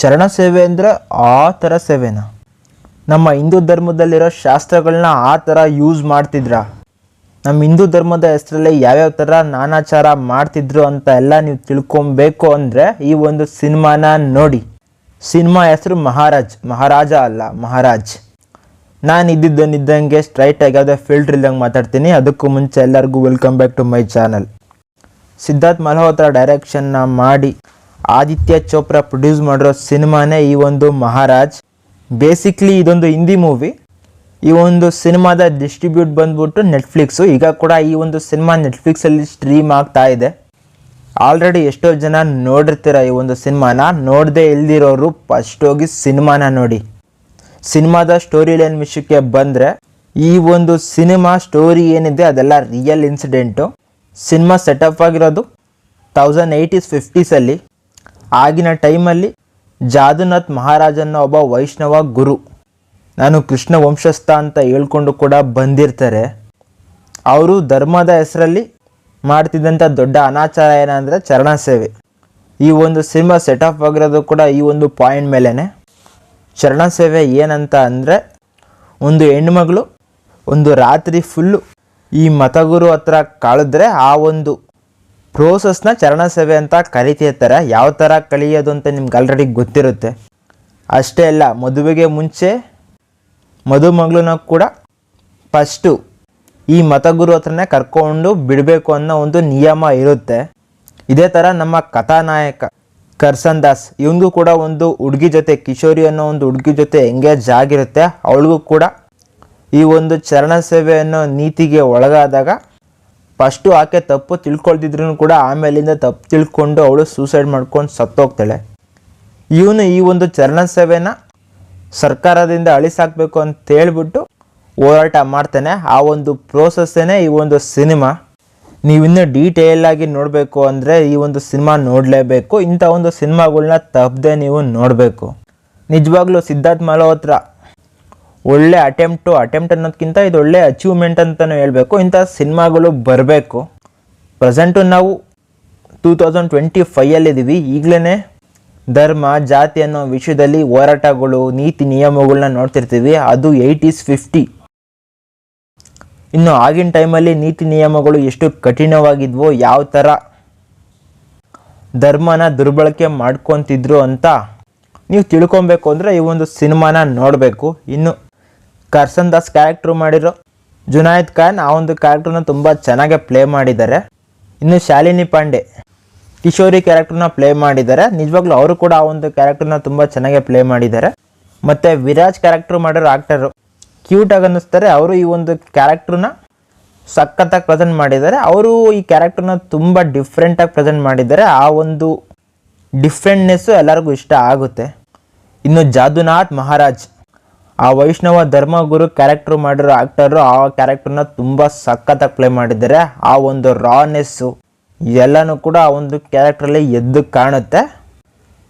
ಚರಣ ಸೇವೆ ಅಂದರೆ ಆ ಥರ ಸೇವೆನಾ? ನಮ್ಮ ಹಿಂದೂ ಧರ್ಮದಲ್ಲಿರೋ ಶಾಸ್ತ್ರಗಳನ್ನ ಆ ಥರ ಯೂಸ್ ಮಾಡ್ತಿದ್ರಾ? ನಮ್ಮ ಹಿಂದೂ ಧರ್ಮದ ಹೆಸರಲ್ಲಿ ಯಾವ್ಯಾವ ಥರ ನಾನಾಚಾರ ಮಾಡ್ತಿದ್ರು ಅಂತ ಎಲ್ಲ ನೀವು ತಿಳ್ಕೊಬೇಕು ಅಂದರೆ ಈ ಒಂದು ಸಿನಿಮಾನ ನೋಡಿ. ಸಿನಿಮಾ ಹೆಸರು ಮಹಾರಾಜ ಅಲ್ಲ, ಮಹಾರಾಜ್. ನಾನು ಇದ್ದಂಗೆ ಸ್ಟ್ರೈಟಾಗಿ ಯಾವುದೇ ಫಿಲ್ಟರ್ ಇಲ್ದಂಗೆ ಮಾತಾಡ್ತೀನಿ. ಅದಕ್ಕೂ ಮುಂಚೆ ಎಲ್ಲರಿಗೂ welcome back to my channel. Siddharth Malhotra ಡೈರೆಕ್ಷನ್ನ ಮಾಡಿ ಆದಿತ್ಯ ಚೋಪ್ರಾ ಪ್ರೊಡ್ಯೂಸ್ ಮಾಡಿರೋ ಸಿನಿಮಾನೇ ಈ ಒಂದು ಮಹಾರಾಜ್. ಬೇಸಿಕ್ಲಿ ಇದೊಂದು ಹಿಂದಿ ಮೂವಿ. ಈ ಒಂದು ಸಿನಿಮಾದ ಡಿಸ್ಟ್ರಿಬ್ಯೂಟ್ ಬಂದ್ಬಿಟ್ಟು ನೆಟ್ಫ್ಲಿಕ್ಸು. ಈಗ ಕೂಡ ಈ ಒಂದು ಸಿನಿಮಾ ನೆಟ್ಫ್ಲಿಕ್ಸಲ್ಲಿ ಸ್ಟ್ರೀಮ್ ಆಗ್ತಾ ಇದೆ. ಆಲ್ರೆಡಿ ಎಷ್ಟೋ ಜನ ನೋಡಿರ್ತೀರ ಈ ಒಂದು ಸಿನಿಮಾನ. ನೋಡದೆ ಇಲ್ದಿರೋರು ಫಸ್ಟ್ ಹೋಗಿ ಸಿನಿಮಾನ ನೋಡಿ. ಸಿನಿಮಾದ ಸ್ಟೋರಿ ಲೈನ್ ವಿಷಯಕ್ಕೆ ಬಂದರೆ, ಈ ಒಂದು ಸಿನಿಮಾ ಸ್ಟೋರಿ ಏನಿದೆ ಅದೆಲ್ಲ ರಿಯಲ್ ಇನ್ಸಿಡೆಂಟು. ಸಿನಿಮಾ ಸೆಟಪ್ ಆಗಿರೋದು 1880s 50sಲ್ಲಿ. ಆಗಿನ ಟೈಮಲ್ಲಿ ಜಾದುನಾಥ್ ಮಹಾರಾಜ್ ಅನ್ನೋ ಒಬ್ಬ ವೈಷ್ಣವ ಗುರು, ನಾನು ಕೃಷ್ಣ ವಂಶಸ್ಥ ಅಂತ ಹೇಳ್ಕೊಂಡು ಕೂಡ ಬಂದಿರ್ತಾರೆ. ಅವರು ಧರ್ಮದ ಹೆಸರಲ್ಲಿ ಮಾಡ್ತಿದ್ದಂಥ ದೊಡ್ಡ ಅನಾಚಾರ ಏನಂದರೆ ಚರಣ ಸೇವೆ. ಈ ಒಂದು ಸಿನಿಮಾ ಸೆಟಪ್ ಆಗಿರೋದು ಕೂಡ ಈ ಒಂದು ಪಾಯಿಂಟ್ ಮೇಲೇ. ಚರಣ ಸೇವೆ ಏನಂತ ಅಂದರೆ, ಒಂದು ಹೆಣ್ಮಗಳು ಒಂದು ರಾತ್ರಿ ಫುಲ್ಲು ಈ ಮತಗುರು ಹತ್ರ ಕಳೆದ್ರೆ ಆ ಒಂದು ಪ್ರೋಸೆಸ್ನ ಚರಣ ಸೇವೆ ಅಂತ ಕರಿತಿರ್ತಾರೆ. ಯಾವ ಥರ ಕಲಿಯೋದು ಅಂತ ನಿಮ್ಗೆ ಆಲ್ರೆಡಿ ಗೊತ್ತಿರುತ್ತೆ. ಅಷ್ಟೇ ಅಲ್ಲ, ಮದುವೆಗೆ ಮುಂಚೆ ಮದುಮಗಳನ್ನ ಕೂಡ ಫಸ್ಟು ಈ ಮತಗುರು ಹತ್ರನೇ ಕರ್ಕೊಂಡು ಬಿಡಬೇಕು ಅನ್ನೋ ಒಂದು ನಿಯಮ ಇರುತ್ತೆ. ಇದೇ ಥರ ನಮ್ಮ ಕಥಾನಾಯಕ ಕರ್ಸನ್ ದಾಸ್, ಇವನಿಗೂ ಕೂಡ ಒಂದು ಹುಡುಗಿ ಜೊತೆ, ಕಿಶೋರಿ ಅನ್ನೋ ಒಂದು ಹುಡುಗಿ ಜೊತೆ ಎಂಗೇಜ್ ಆಗಿರುತ್ತೆ. ಅವಳಿಗೂ ಕೂಡ ಈ ಒಂದು ಚರಣ ಸೇವೆ ಅನ್ನೋ ನೀತಿಗೆ ಒಳಗಾದಾಗ ಫಸ್ಟು ಆಕೆ ತಪ್ಪು ತಿಳ್ಕೊಳ್ತಿದ್ರು ಕೂಡ ಆಮೇಲಿಂದ ತಪ್ಪು ತಿಳ್ಕೊಂಡು ಅವಳು ಸೂಸೈಡ್ ಮಾಡ್ಕೊಂಡು ಸತ್ತೋಗ್ತಾಳೆ. ಇವನು ಈ ಒಂದು ಚರಣ ಸೇವೆನ ಸರ್ಕಾರದಿಂದ ಅಳಿಸಾಕಬೇಕು ಅಂತ ಹೇಳ್ಬಿಟ್ಟು ಹೋರಾಟ ಮಾಡ್ತಾನೆ. ಆ ಒಂದು ಪ್ರೋಸೆಸ್ಸೇ ಈ ಒಂದು ಸಿನಿಮಾ. ನೀವಿನ್ನೂ ಡೀಟೇಲಾಗಿ ನೋಡಬೇಕು ಅಂದರೆ ಈ ಒಂದು ಸಿನಿಮಾ ನೋಡಲೇಬೇಕು. ಇಂಥ ಒಂದು ಸಿನಿಮಾಗಳನ್ನ ತಪ್ಪದೆ ನೀವು ನೋಡಬೇಕು. ನಿಜವಾಗ್ಲೂ ಸಿದ್ಧಾರ್ಥ್ ಮಲ್ಹೋತ್ರಾ ಒಳ್ಳೆ ಅಟೆಂಪ್ಟ್ ಅನ್ನೋದಕ್ಕಿಂತ ಇದು ಒಳ್ಳೆ ಅಚೀವ್ಮೆಂಟ್ ಅಂತಲೂ ಹೇಳಬೇಕು. ಇಂಥ ಸಿನಿಮಾಗಳು ಬರಬೇಕು. ಪ್ರೆಸೆಂಟು ನಾವು 2025 ಈಗಲೇ ಧರ್ಮ ಜಾತಿ ಅನ್ನೋ ವಿಷಯದಲ್ಲಿ ಹೋರಾಟಗಳು, ನೀತಿ ನಿಯಮಗಳನ್ನ ನೋಡ್ತಿರ್ತೀವಿ. ಅದು 80s 50. ಇನ್ನು ಆಗಿನ ಟೈಮಲ್ಲಿ ನೀತಿ ನಿಯಮಗಳು ಎಷ್ಟು ಕಠಿಣವಾಗಿದ್ವೋ, ಯಾವ ಥರ ಧರ್ಮನ ದುರ್ಬಳಕೆ ಮಾಡ್ಕೊತಿದ್ರು ಅಂತ ನೀವು ತಿಳ್ಕೊಬೇಕು ಅಂದರೆ ಈ ಒಂದು ಸಿನಿಮಾನ ನೋಡಬೇಕು. ಇನ್ನು ಕರ್ಸನ್ ದಾಸ್ ಕ್ಯಾರೆಕ್ಟ್ರು ಮಾಡಿರೋ ಜುನಾಯದ್ ಖಾನ್, ಆ ಒಂದು ಕ್ಯಾರೆಕ್ಟ್ರನ್ನ ತುಂಬ ಚೆನ್ನಾಗೆ ಪ್ಲೇ ಮಾಡಿದ್ದಾರೆ. ಇನ್ನು ಶಾಲಿನಿ ಪಾಂಡೆ ಕಿಶೋರಿ ಕ್ಯಾರೆಕ್ಟ್ರನ್ನ ಪ್ಲೇ ಮಾಡಿದ್ದಾರೆ. ನಿಜವಾಗ್ಲೂ ಅವರು ಕೂಡ ಆ ಒಂದು ಕ್ಯಾರೆಕ್ಟ್ರನ್ನ ತುಂಬ ಚೆನ್ನಾಗೆ ಪ್ಲೇ ಮಾಡಿದ್ದಾರೆ. ಮತ್ತು ವಿರಾಜ್ ಕ್ಯಾರೆಕ್ಟ್ರು ಮಾಡಿರೋ ಆ್ಯಕ್ಟರು ಕ್ಯೂಟಾಗಿ ಅನ್ನಿಸ್ತಾರೆ. ಅವರು ಈ ಒಂದು ಕ್ಯಾರೆಕ್ಟ್ರನ್ನ ಸಖತ್ತಾಗಿ ಪ್ರೆಸೆಂಟ್ ಮಾಡಿದ್ದಾರೆ. ಅವರು ಈ ಕ್ಯಾರೆಕ್ಟ್ರನ್ನ ತುಂಬ ಡಿಫ್ರೆಂಟಾಗಿ ಪ್ರೆಸೆಂಟ್ ಮಾಡಿದ್ದಾರೆ. ಆ ಒಂದು ಡಿಫ್ರೆಂಟ್ನೆಸ್ಸು ಎಲ್ಲರಿಗೂ ಇಷ್ಟ ಆಗುತ್ತೆ. ಇನ್ನು ಜಾದುನಾಥ್ ಮಹಾರಾಜ್, ಆ ವೈಷ್ಣವ ಧರ್ಮಗುರು ಕ್ಯಾರೆಕ್ಟ್ರು ಮಾಡಿರೋ ಆ್ಯಕ್ಟರು ಆ ಕ್ಯಾರೆಕ್ಟ್ರನ್ನ ತುಂಬ ಸಖತ್ತಾಗಿ ಪ್ಲೇ ಮಾಡಿದ್ದಾರೆ. ಆ ಒಂದು ರಾನೆಸ್ಸು ಎಲ್ಲನೂ ಕೂಡ ಆ ಒಂದು ಕ್ಯಾರೆಕ್ಟ್ರಲ್ಲಿ ಎದ್ದು ಕಾಣುತ್ತೆ.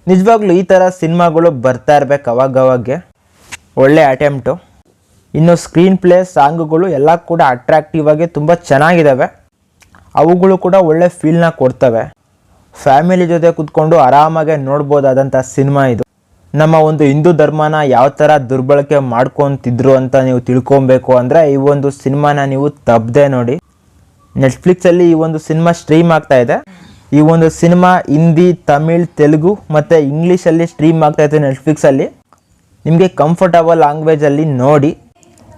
ನಿಜವಾಗ್ಲೂ ಈ ಥರ ಸಿನಿಮಾಗಳು ಬರ್ತಾ ಇರಬೇಕು ಅವಾಗವಾಗೆ. ಒಳ್ಳೆ ಅಟೆಂಪ್ಟು. ಇನ್ನು ಸ್ಕ್ರೀನ್ ಪ್ಲೇ, ಸಾಂಗುಗಳು ಎಲ್ಲ ಕೂಡ ಅಟ್ರಾಕ್ಟಿವ್ ಆಗಿ ತುಂಬ ಚೆನ್ನಾಗಿದ್ದಾವೆ. ಅವುಗಳು ಕೂಡ ಒಳ್ಳೆ ಫೀಲ್ನ ಕೊಡ್ತವೆ. ಫ್ಯಾಮಿಲಿ ಜೊತೆ ಕೂತ್ಕೊಂಡು ಆರಾಮಾಗೆ ನೋಡ್ಬೋದಾದಂಥ ಸಿನಿಮಾ ಇದು. ನಮ್ಮ ಒಂದು ಹಿಂದೂ ಧರ್ಮನ ಯಾವ ಥರ ದುರ್ಬಳಕೆ ಮಾಡ್ಕೊತಿದ್ರು ಅಂತ ನೀವು ತಿಳ್ಕೊಬೇಕು ಅಂದರೆ ಈ ಒಂದು ಸಿನಿಮಾನ ನೀವು ತಪ್ಪದೆ ನೋಡಿ. ನೆಟ್ಫ್ಲಿಕ್ಸಲ್ಲಿ ಈ ಒಂದು ಸಿನಿಮಾ ಸ್ಟ್ರೀಮ್ ಆಗ್ತಾ ಇದೆ. ಈ ಒಂದು ಸಿನಿಮಾ ಹಿಂದಿ, ತಮಿಳ್, ತೆಲುಗು ಮತ್ತು ಇಂಗ್ಲೀಷಲ್ಲಿ ಸ್ಟ್ರೀಮ್ ಆಗ್ತಾಯಿದೆ ನೆಟ್ಫ್ಲಿಕ್ಸಲ್ಲಿ. ನಿಮಗೆ ಕಂಫರ್ಟಬಲ್ ಲ್ಯಾಂಗ್ವೇಜಲ್ಲಿ ನೋಡಿ.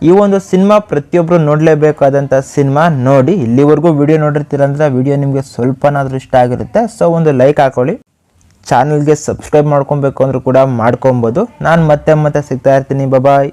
ಈ ಒಂದು ಸಿನಿಮಾ ಪ್ರತಿಯೊಬ್ಬರು ನೋಡಲೇಬೇಕಾದಂಥ ಸಿನಿಮಾ. ನೋಡಿ, ಇಲ್ಲಿವರೆಗೂ ವಿಡಿಯೋ ನೋಡಿರ್ತೀರಂದ್ರೆ ವಿಡಿಯೋ ನಿಮಗೆ ಸ್ವಲ್ಪನಾದರೂ ಇಷ್ಟ ಆಗಿರುತ್ತೆ. ಸೊ ಒಂದು ಲೈಕ್ ಹಾಕೊಳ್ಳಿ. ಚಾನಲ್ಗೆ ಸಬ್ಸ್ಕ್ರೈಬ್ ಮಾಡ್ಕೊಬೇಕು ಅಂದರೂ ಕೂಡ ಮಾಡ್ಕೊಬೋದು. ನಾನು ಮತ್ತೆ ಸಿಗ್ತಾ ಇರ್ತೀನಿ. ಬಾಯ್.